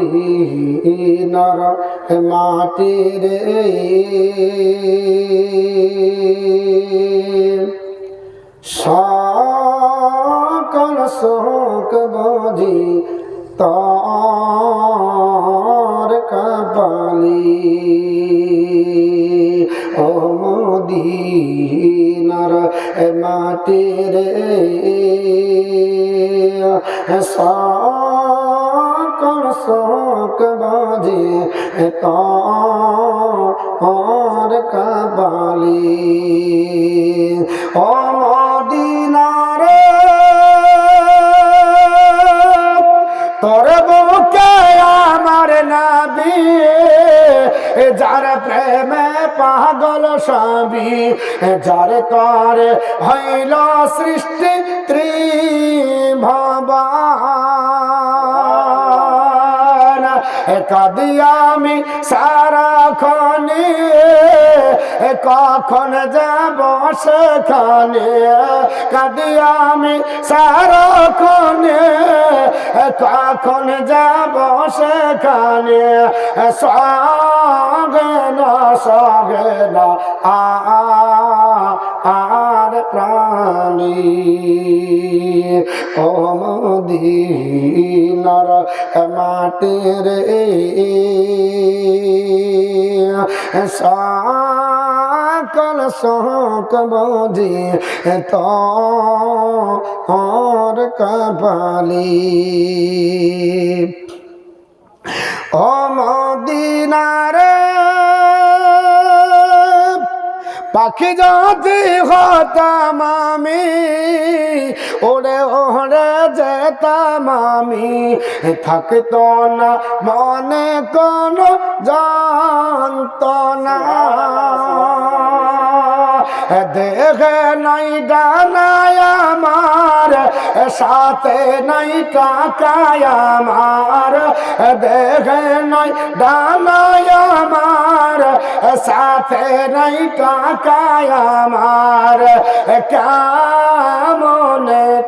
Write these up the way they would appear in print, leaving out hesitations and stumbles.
মদিনার মাটির সকল শোক বুঝি তোর কপালি ও মদিনার মাটির সকল শোক বুঝি তোর কপালি ও মদিনার তোর বুকে আমার নবী যার প্রেমে পাগল সবই যার তোর হইল সৃষ্টি ত্রিভুবন কাঁদি আমি সারাক্ষণে কখন যাব সেখানে কাঁদি আমি সারাক্ষণে কখন যাব সেখানে সগে না আর প্রাণী ও মদিনার মাটির সকল শোক বুঝি তোর কপালি ও মদিনার পাখি যদি হতাম আমি ওরে ওরে যেতাম আমি থাকতো না মনে কোনো যন্ত্রণা দেখে নাই ডানায় আমার সাথে নাই টাকায় আমার দেখে নাই ডানায় আমার সাথে নাই টাকায় আমার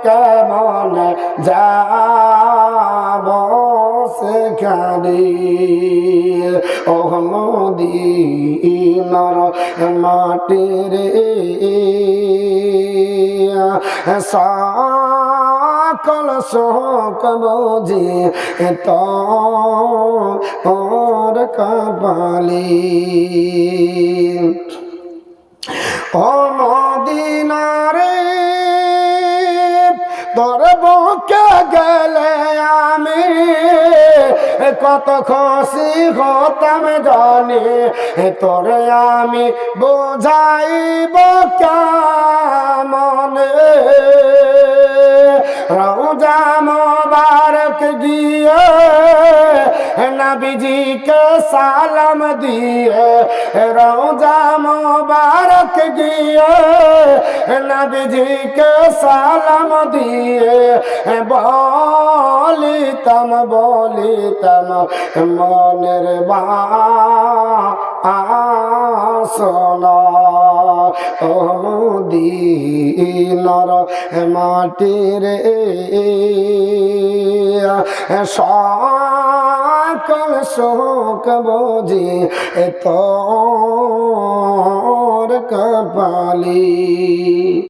কেমন যাব সেখানে ও মদিনার মাটির সকল শোক বুঝি তোর কপালি ও মদিনারে তোর বুকে গেলে আমি কত খুশি হতাম জানি তোরে আমি বোঝাইব কেমনে রওজা মুবারক গিয়ে নবীজিকে সালাম দিয়ে রওজা মুবারক গিয়ে নবীজিকে সালাম দিয়ে বলিতাম মনের বাসনা ও মদিনার মাটির সকল শোক বুঝি তোর কপালি।